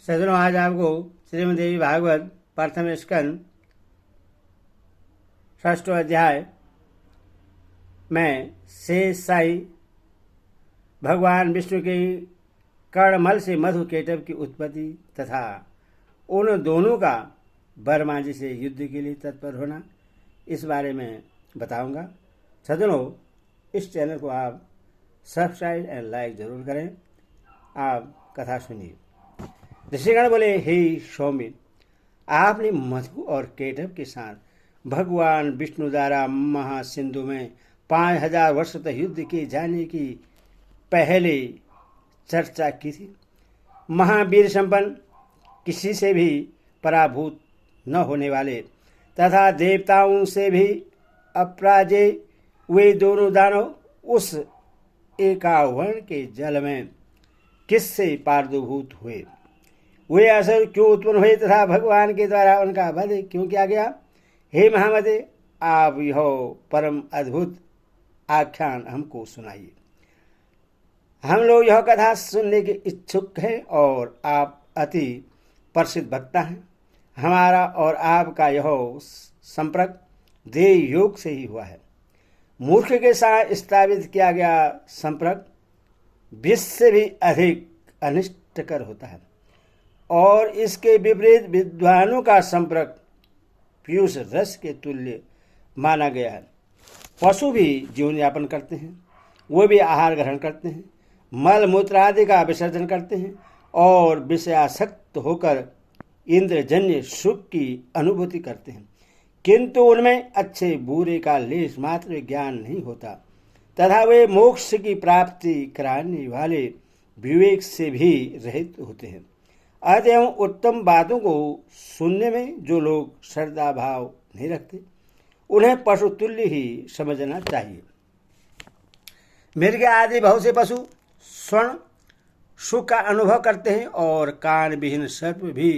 सज्जनों, आज आपको श्रीमद्देवी भागवत प्रथम स्कंद 6 अध्याय में शेष साई भगवान विष्णु के कर्णमल से मधु केटव की उत्पत्ति तथा उन दोनों का बर्मा जी से युद्ध के लिए तत्पर होना, इस बारे में बताऊंगा। सज्जनों, इस चैनल को आप सब्सक्राइब एंड लाइक जरूर करें। आप कथा सुनिए। ऋषिगण बोले, हे सौम्य, आपने मधु और केटव के साथ भगवान विष्णु द्वारा महासिंधु में 5000 वर्ष तक युद्ध किए जाने की पहले चर्चा की थी। महावीर संपन्न, किसी से भी पराभूत न होने वाले तथा देवताओं से भी अपराजय वे दोनों दानव उस एकावर्ण के जल में किससे पारदूभूत हुए, वे असुर क्यों उत्पन्न हुए तथा भगवान के द्वारा उनका वध क्यों किया गया। हे महामते, आप यह परम अद्भुत आख्यान हमको सुनाइए। हम लोग यह कथा सुनने के इच्छुक हैं और आप अति प्रसिद्ध वक्ता हैं। हमारा और आपका यह संपर्क देव योग से ही हुआ है। मूर्ख के साथ स्थापित किया गया संपर्क विष से भी अधिक अनिष्टकर होता है और इसके विपरीत विद्वानों का संपर्क पीयूष रस के तुल्य माना गया है। पशु भी जीवन यापन करते हैं, वो भी आहार ग्रहण करते हैं, मल मूत्र आदि का विसर्जन करते हैं और विषयासक्त होकर इंद्रजन्य सुख की अनुभूति करते हैं, किंतु उनमें अच्छे बुरे का लेश मात्र ज्ञान नहीं होता तथा वे मोक्ष की प्राप्ति कराने वाले विवेक से भी रहित होते हैं। अतएव उत्तम बातों को सुनने में जो लोग श्रद्धा भाव नहीं रखते, उन्हें पशु तुल्य ही समझना चाहिए। मृग आदि बहुत से पशु स्वर्ण सुख का अनुभव करते हैं और कान विहीन सर्प भी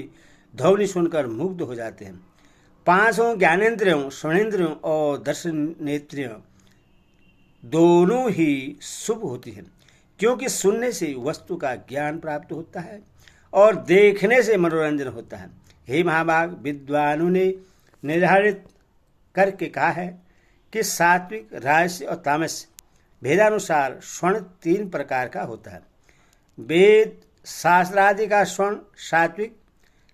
ध्वनि सुनकर मुग्ध हो जाते हैं। पांचों ज्ञानेंद्रियों, स्वर्णेंद्रियों और दर्शनेंद्रियों दोनों ही शुभ होती हैं, क्योंकि सुनने से वस्तु का ज्ञान प्राप्त होता है और देखने से मनोरंजन होता है। हे महाभाग, विद्वानों ने निर्धारित करके कहा है कि सात्विक, राजस और तामस भेदानुसार स्वर्ण 3 प्रकार का होता है। वेद शास्त्रादि का स्वर्ण सात्विक,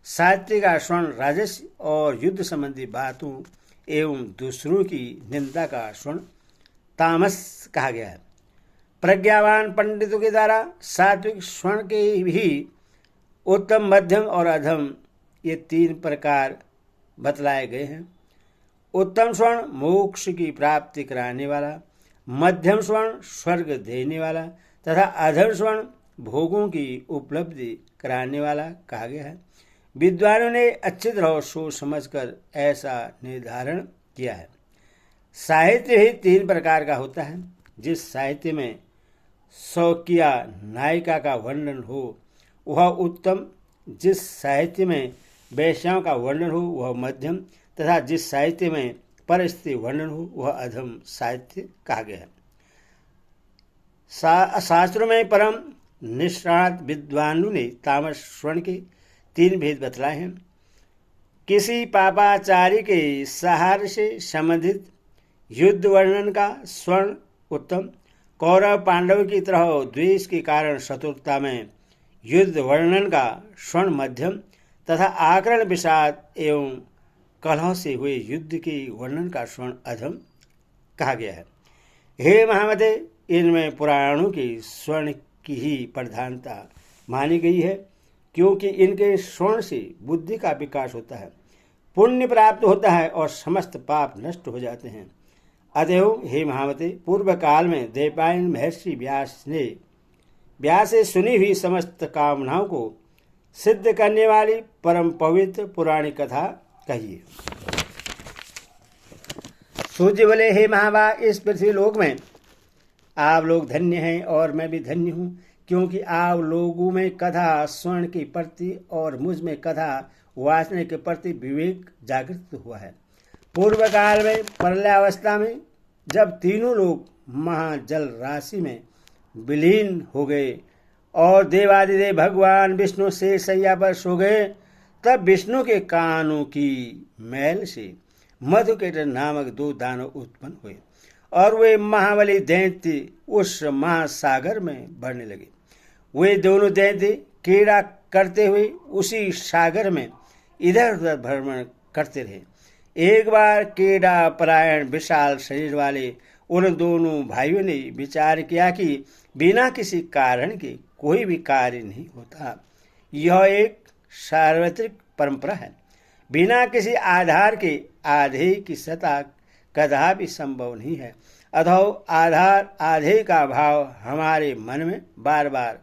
साहित्य का स्वर्ण राजस और युद्ध संबंधी बातों एवं दूसरों की निंदा का स्वर्ण तामस कहा गया है। प्रज्ञावान पंडितों के द्वारा सात्विक स्वर्ण के भी उत्तम, मध्यम और अधम ये 3 प्रकार बतलाए गए हैं। उत्तम स्वर्ण मोक्ष की प्राप्ति कराने वाला, मध्यम स्वर्ण स्वर्ग देने वाला तथा अधम स्वर्ण भोगों की उपलब्धि कराने वाला कहा गया है। विद्वानों ने अच्छी तरह सोच समझकर ऐसा निर्धारण किया है। साहित्य ही 3 प्रकार का होता है। जिस साहित्य में शौकिया नायिका का वर्णन हो वह उत्तम, जिस साहित्य में वेश्याओं का वर्णन हो वह मध्यम तथा जिस साहित्य में परस्त्री वर्णन हो वह अधम साहित्य कहा गया है। शास्त्रों में परम निष्णात विद्वानों ने तामस स्वर्ण के 3 भेद बतलाए हैं। किसी पापाचारी के सहारे से संबंधित युद्ध वर्णन का स्वर्ण उत्तम, कौरव पांडव की तरह द्वेष के कारण शत्रुता में युद्ध वर्णन का स्वर्ण मध्यम तथा आकरण विषाद एवं कलह से हुए युद्ध के वर्णन का स्वर्ण अधम कहा गया है। हे महामते, इनमें पुराणों के स्वर्ण की ही प्रधानता मानी गई है, क्योंकि इनके स्वर्ण से बुद्धि का विकास होता है, पुण्य प्राप्त होता है और समस्त पाप नष्ट हो जाते हैं। अतएव हे महामते, पूर्व काल में देवपायन महर्षि व्यास से सुनी हुई समस्त कामनाओं को सिद्ध करने वाली परम पवित्र पुराणिक कथा कहिए। सूर्य बोले, हे महाभाग, इस पृथ्वी लोक में आप लोग धन्य हैं और मैं भी धन्य हूँ, क्योंकि आप लोगों में कथा स्वर्ण के प्रति और मुझ में कथा वासना के प्रति विवेक जागृत हुआ है। पूर्व काल में प्रलयावस्था में जब तीनों लोग महाजल राशि में विलीन हो गए और देवादिदेव भगवान विष्णु से सैया पर सो गए। तब विष्णु के कानों की मैल से मधुकेट नामक 2 दानव उत्पन्न हुए और वे महाबली दैत्य उस महासागर में बढ़ने लगे। वे दोनों दैत्य क्रीड़ा करते हुए उसी सागर में इधर उधर भ्रमण करते रहे। एक बार क्रीड़ा परायण विशाल शरीर वाले उन दोनों भाइयों ने विचार किया कि बिना किसी कारण के कोई भी कार्य नहीं होता। यह एक सार्वत्रिक परंपरा है। बिना किसी आधार के आधेय की सत्ता कदापि संभव नहीं है। अतः आधार आधेय का भाव हमारे मन में बार बार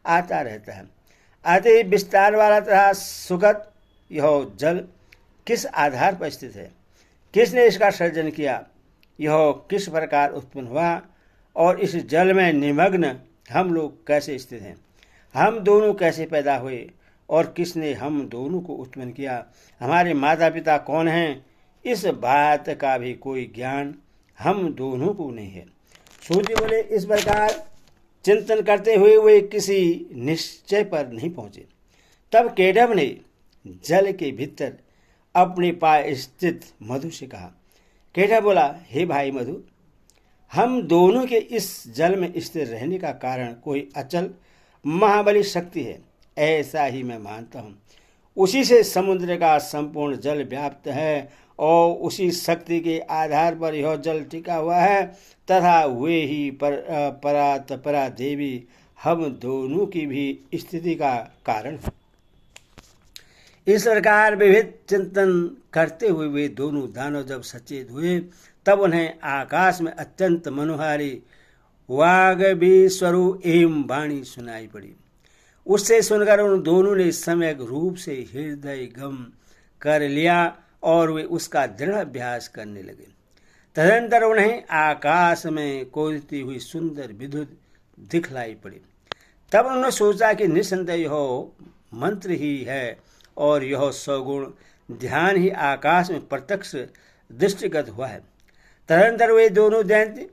आता रहता है। अति विस्तार वाला तथा सुखद यह जल किस आधार पर स्थित है? किसने इसका सर्जन किया? यह किस प्रकार उत्पन्न हुआ? और इस जल में निमग्न हम लोग कैसे स्थित हैं? हम दोनों कैसे पैदा हुए और किसने हम दोनों को उत्पन्न किया? हमारे माता पिता कौन हैं? इस बात का भी कोई ज्ञान हम दोनों को नहीं है। सूर्य बोले, इस प्रकार चिंतन करते हुए वे किसी निश्चय पर नहीं पहुंचे। तब केडव ने जल के भीतर अपने पास स्थित मधु से कहा। केडव बोला, हे भाई मधु, हम दोनों के इस जल में स्थिर रहने का कारण कोई अचल महाबली शक्ति है, ऐसा ही मैं मानता हूँ। उसी से समुद्र का संपूर्ण जल व्याप्त है और उसी शक्ति के आधार पर यह जल टिका हुआ है तथा वे ही परा देवी हम दोनों की भी स्थिति का कारण है। इस प्रकार विविध चिंतन करते हुए वे दोनों दानव जब सचेत हुए तब उन्हें आकाश में अत्यंत मनोहारी वाग्वीश्वरु एवं वाणी सुनाई पड़ी। उससे सुनकर उन दोनों ने सम्यक रूप से हृदय गम कर लिया और वे उसका दृढ़ अभ्यास करने लगे। तदंतर उन्हें आकाश में कूदती हुई सुंदर विद्युत दिखलाई पड़ी। तब उन्होंने सोचा कि निसंदेह यह मंत्र ही है और यह सगुण ध्यान ही आकाश में प्रत्यक्ष दृष्टिगत हुआ है। तदंतर वे दोनों दैत्य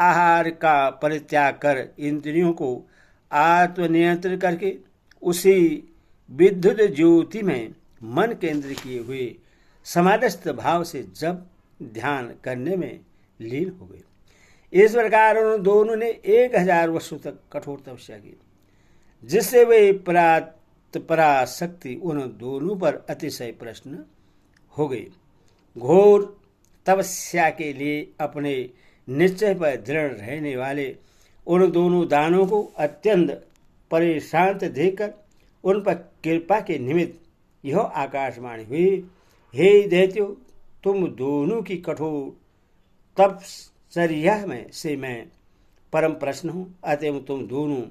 आहार का परित्याग कर इंद्रियों को आत्मनियंत्रित करके उसी विद्युत ज्योति में मन केंद्रित किए हुए समाधिस्थ भाव से जब ध्यान करने में लीन हो गए। इस प्रकार उन दोनों ने 1000 वर्षों तक कठोर तपस्या की, जिससे वे पराशक्ति उन दोनों पर अतिशय प्रसन्न हो गई। घोर तपस्या के लिए अपने निश्चय पर दृढ़ रहने वाले उन दोनों दानों को अत्यंत परेशान देखकर उन पर कृपा के निमित्त यह आकाशवाणी हुई, हे दैत्यो, तुम दोनों की कठोर तपश्चर्या में से मैं परम प्रसन्न हूँ। अतएव तुम दोनों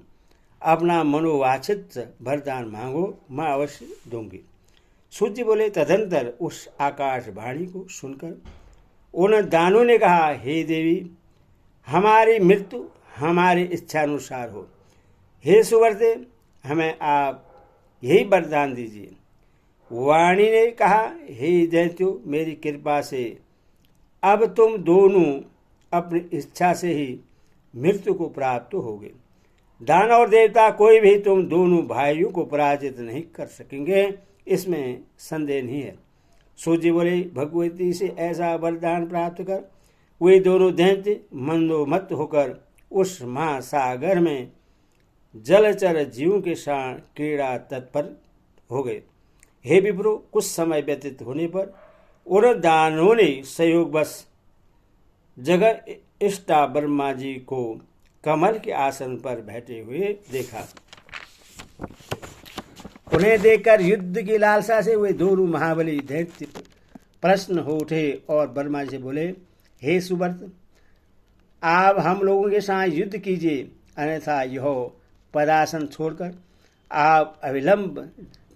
अपना मनोवांछित वरदान मांगो, मैं अवश्य दूंगी। सूर्य बोले, तदंतर उस आकाशवाणी को सुनकर उन दानों ने कहा, हे देवी, हमारी मृत्यु हमारी इच्छानुसार हो। हे सुवर्ते, हमें आप यही वरदान दीजिए। वाणी ने कहा, हे दैत्यो, मेरी कृपा से अब तुम दोनों अपनी इच्छा से ही मृत्यु को प्राप्त होगे। दानव और देवता कोई भी तुम दोनों भाइयों को पराजित नहीं कर सकेंगे, इसमें संदेह नहीं है। सूर्य बोले, भगवती से ऐसा वरदान प्राप्त कर वे दोनों दैत्य मंदोमत होकर उस महासागर में जलचर जीवों के साथ क्रीड़ा तत्पर हो गए। हे विप्रो, कुछ समय व्यतीत होने पर उन दानवों ने संयोगवश जगत इष्टा ब्रह्मा जी को कमल के आसन पर बैठे हुए देखा। उन्हें देखकर युद्ध की लालसा से वे दोनों महाबली दैत्य प्रसन्न हो उठे और ब्रह्मा जी से बोले, हे सुवर्त, आप हम लोगों के साथ युद्ध कीजिए, अन्यथा यह पदासन छोड़कर आप अविलंब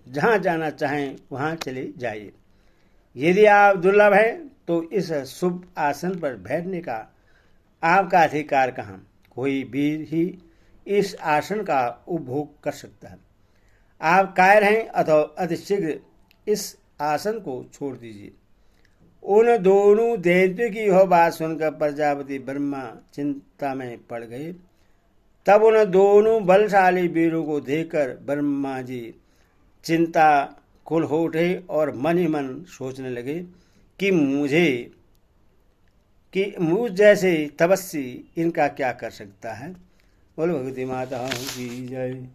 जहाँ जाना चाहें वहाँ चले जाइए। यदि आप दुर्लभ हैं तो इस शुभ आसन पर बैठने का आपका अधिकार कहाँ? कोई वीर ही इस आसन का उपभोग कर सकता है। आप कायर हैं अथवा अतिशीघ्र इस आसन को छोड़ दीजिए। उन दोनों दैत्यों की यह बात सुनकर प्रजापति ब्रह्मा चिंता में पड़ गए तब उन दोनों बलशाली वीरों को देखकर ब्रह्मा जी चिंता कुल हो उठे और मन ही मन सोचने लगे कि मुझ जैसे तपस्वी इनका क्या कर सकता है। बोलो भगवती माता की जय।